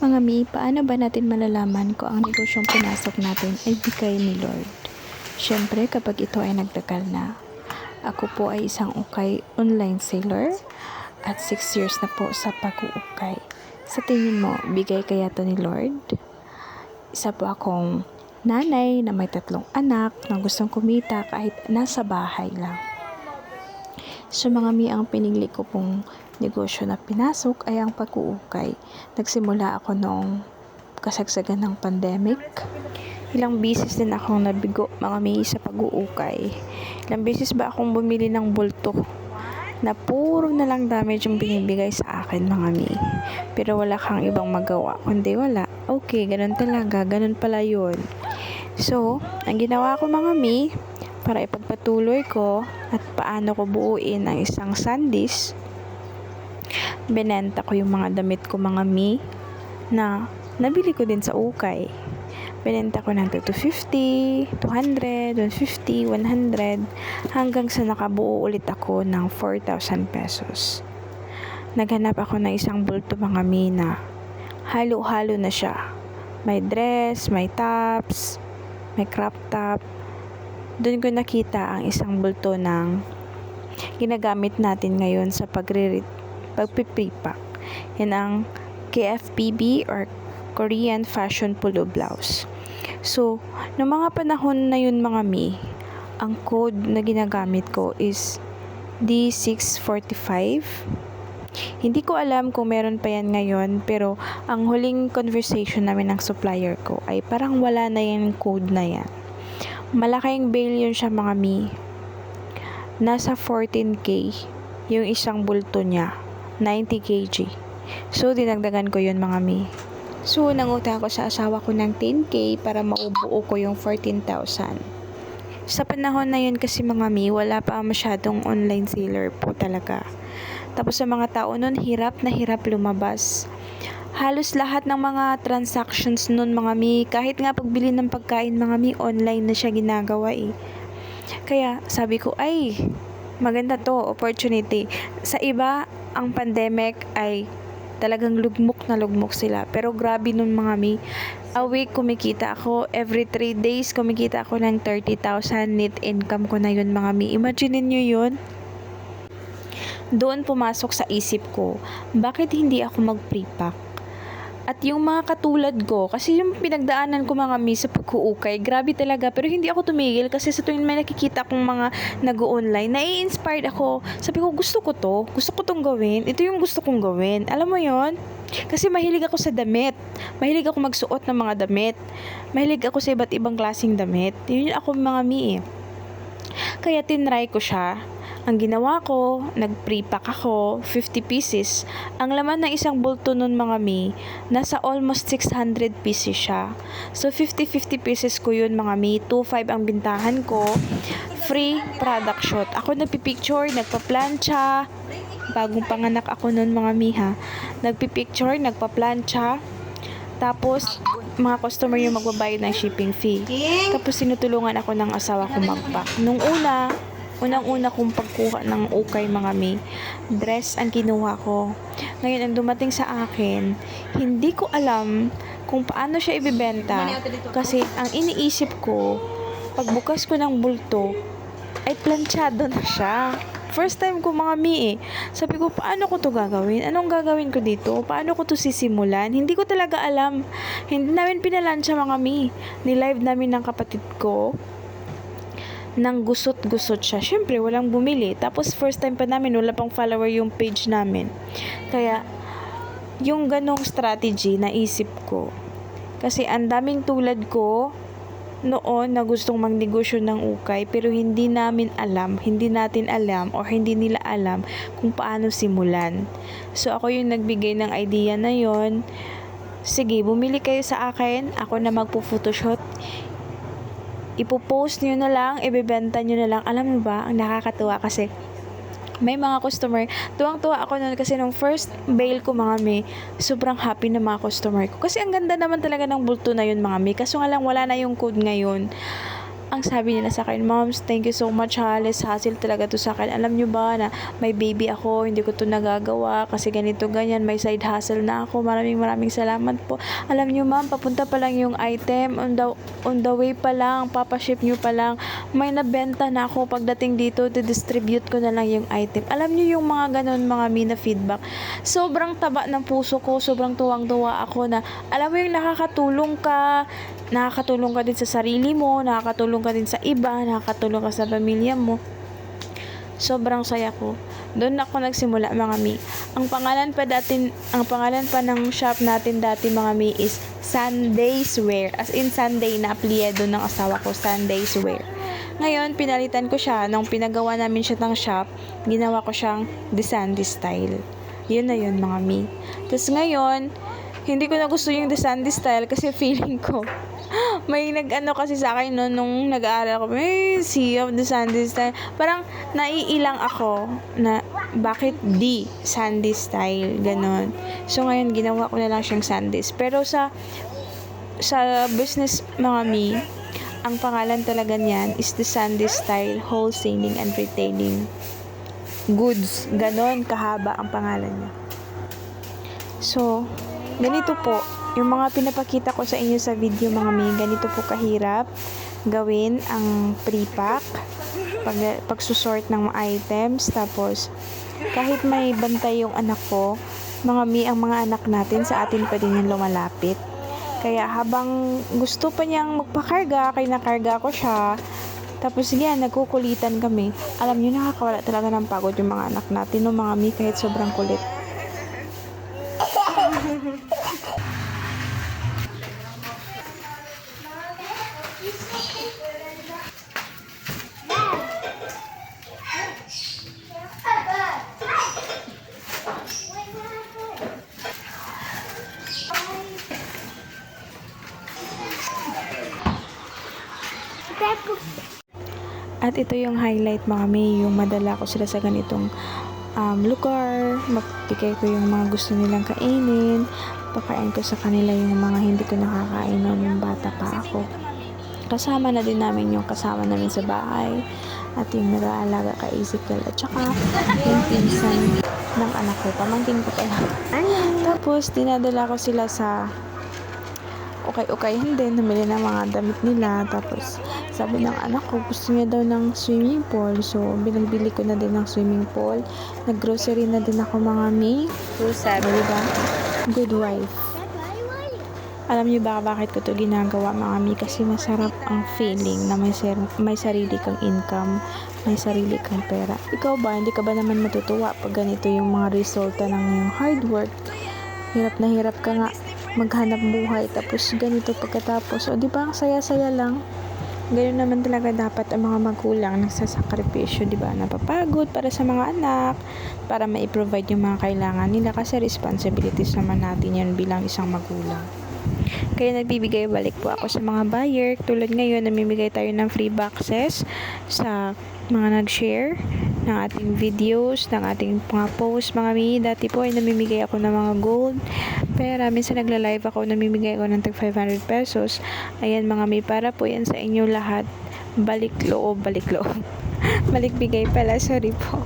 Mga mi, paano ba natin malalaman kung ang negosyong pinasok natin ay bigay ni Lord? Siyempre, kapag ito ay nagtagal na. Ako po ay isang ukay online seller at 6 years na po sa pag-uukay. Sa tingin mo, bigay kaya to ni Lord? Isa po akong nanay na may 3 anak na gustong kumita kahit nasa bahay lang. So mga mi, ang pinili ko pong negosyo na pinasok ay ang pag-uukay. Nagsimula ako noong kasagsagan ng pandemic. Ilang beses din akong nabigo mga mi sa pag-uukay. Ilang beses ba akong bumili ng bulto na puro na lang damage yung binibigay sa akin mga mi. Pero wala kang ibang magawa, kundi wala. Okay, ganun talaga, ganun pala yun. So, ang ginawa ko mga mi, para ipagpatuloy ko at paano ko buuin ang isang Sundays, binenta ko yung mga damit ko mga mi na nabili ko din sa ukay. Binenta ko ng 250, 200, 150, 100 hanggang sa nakabuo ulit ako ng 4,000 pesos. Naghanap ako ng isang bulto mga mi na halo-halo na siya. May dress, may tops, may crop top. Doon ko nakita ang isang bulto ng ginagamit natin ngayon sa pagpiprepack. Yan ang KFPB or Korean Fashion Polo Blouse. So, noong mga panahon na yun mga mi, ang code na ginagamit ko is D645. Hindi ko alam kung meron pa yan ngayon, pero ang huling conversation namin ng supplier ko ay parang wala na yung code na yan. Malaking bail yun siya mga mi. Nasa 14K yung isang bulto niya. 90 kg. So, dinagdagan ko yun mga mi. So, nangutang ko sa asawa ko ng 10K para maubuo ko yung 14,000. Sa panahon na yun kasi mga mi, wala pa masyadong online seller po talaga. Tapos sa mga tao nun, hirap na hirap lumabas. Halos lahat ng mga transactions nun mga mi, kahit nga pagbili ng pagkain mga mi, online na siya ginagawa eh. Kaya sabi ko, ay, maganda to, opportunity. Sa iba, ang pandemic ay talagang lugmok na lugmok sila. Pero grabe nun mga mi, a week kumikita ako, every 3 days kumikita ako ng 30,000 net income ko na yun mga mi. Imagine niyo yun. Doon pumasok sa isip ko, bakit hindi ako mag-prepack? At yung mga katulad ko, kasi yung pinagdaanan ko mga mi sa pag-uukay, grabe talaga. Pero hindi ako tumigil kasi sa tuwing may nakikita akong mga nag-online, nai-inspired ako. Sabi ko, gusto ko to. Gusto ko tong gawin. Ito yung gusto kong gawin. Alam mo yon? Kasi mahilig ako sa damit. Mahilig ako magsuot ng mga damit. Mahilig ako sa iba't ibang klaseng damit. Yun ako mga mi eh. Kaya tinry ko siya. Ang ginawa ko, nag-pre-pack ako, 50 pieces. Ang laman ng isang bulto nun mga mi, nasa almost 600 pieces siya. So 50-50 pieces ko yun mga mi, 2.5 ang bintahan ko, free product shot. Ako nagpipicture, nagpa-plancha, bagong panganak ako nun mga mi ha. Nagpipicture, nagpa-plancha, tapos mga customer yung magbabayad ng shipping fee. Tapos sinutulungan ako ng asawa ko mag-pack. Nung unang-una kong pagkuha ng ukay mga mi, dress ang kinuha ko. Ngayon, ang dumating sa akin, hindi ko alam kung paano siya ibibenta. Kasi ang iniisip ko, pagbukas ko ng bulto, ay planchado na siya. First time ko mga mi eh. Sabi ko, paano ko to gagawin? Anong gagawin ko dito? Paano ko to sisimulan? Hindi ko talaga alam. Hindi namin pinalansya mga mi. Ni-live namin ng kapatid ko nang gusot-gusot siya. Siyempre, walang bumili. Tapos, first time pa namin, wala pang follower yung page namin. Kaya, yung ganong strategy, naisip ko. Kasi, ang daming tulad ko, noon, na gustong magnegosyo ng ukay, pero hindi natin alam, or hindi nila alam, kung paano simulan. So, ako yung nagbigay ng idea na yon. Sige, bumili kayo sa akin, ako na magpo-photoshoot, ipopost nyo na lang, ibebenta nyo na lang. Alam mo ba, ang nakakatuwa kasi may mga customer, tuwang-tuwa ako noon kasi nung first bail ko mga mi, sobrang happy na mga customer ko. Kasi ang ganda naman talaga ng bulto na yun mga mi, kaso nga lang wala na yung code ngayon. ang sabi nila sa akin, "Moms, thank you so much ha. Less hassle talaga to sa akin. Alam nyo ba na may baby ako, hindi ko to nagagawa kasi ganito, ganyan. May side hustle na ako. Maraming salamat po. Alam nyo ma'am, papunta pa lang yung item. On the way pa lang, papaship nyo pa lang. May nabenta na ako pagdating dito, distribute ko na lang yung item." Alam nyo yung mga ganun, mga mina feedback. Sobrang taba ng puso ko, sobrang tuwang-tuwa ako na, alam mo yung nakakatulong ka din sa sarili mo, nakakatulong ka din sa iba, nakakatulong ka sa pamilya mo. Sobrang saya ko. Doon ako nagsimula, mga mi. Ang pangalan pa ng shop natin dati, mga mi, is Sunday's Wear. As in Sunday na apelyido ng asawa ko, Sunday's Wear. Ngayon, pinalitan ko siya. Nung pinagawa namin siya ng shop, ginawa ko siyang The Sandy Style. Yun na yun, mga mi. Tapos ngayon, hindi ko na gusto yung The Sandy Style kasi feeling ko may nag-ano kasi sa akin no, nung nag-aaral ako, Sea of the Sandy Style. Parang naiilang ako na bakit di Sandy Style, ganon. So ngayon, ginawa ko na lang siyang Sandys. Pero sa business, mga mi, ang pangalan talaga niyan is The Sandy Style Wholesaling and Retailing Goods. Ganon kahaba ang pangalan niya. So, ganito po, yung mga pinapakita ko sa inyo sa video, mga mi, ganito po kahirap gawin ang pre-pack, pagsusort ng items. Tapos, kahit may bantay yung anak ko, mga mi, ang mga anak natin sa atin pa din yung lumalapit. Kaya habang gusto pa niyang magpakarga, kinakarga ko siya. Tapos yan, nagkukulitan kami. Alam niyo, nakakawala talaga ng pagod yung mga anak natin, no, mga mi, kahit sobrang kulit. At ito yung highlight, mga may, yung madala ko sila sa ganitong lugar, mapigay ko yung mga gusto nilang kainin, pakain ko sa kanila yung mga hindi ko nakakain noong bata pa ako. Kasama na din namin yung kasama namin sa bahay at yung nag-aalaga kay Ezekiel at saka yung pinsan ng anak ko, pamangkin ko pala. Tapos dinadala ko sila sa okay din, namili ng mga damit nila. Tapos sabi ng anak ko, gusto niya daw ng swimming pool. So, binagbili ko na din ng swimming pool. Nag-grocery na din ako, mga mi. Diba? Good wife. Alam niyo ba bakit ko to ginagawa, mga mi? Kasi masarap ang feeling na may sarili kang income, may sarili kang pera. Ikaw ba, hindi ka ba naman matutuwa pag ganito yung mga resulta ng iyong hard work? Hirap na hirap ka nga maghanap buhay, tapos ganito pagkatapos. O, di ba, ang saya-saya lang? Ganyan naman talaga dapat ang mga magulang, nagsasakripisyo, di ba? Napapagod para sa mga anak, para ma-provide yung mga kailangan nila, kasi responsibilities naman natin yan bilang isang magulang. Kaya nagbibigay balik po ako sa mga buyer. Tulad ngayon, namimigay tayo ng free boxes sa mga nag-share ng ating videos, ng ating mga posts, mga mi. Dati po ay namimigay ako ng mga gold pera. Minsan nagla-live ako, namimigay ako ng tag 500 pesos. Ayan, mga mi, para po yan sa inyo lahat. Balik loob. Balik bigay pala, sorry po.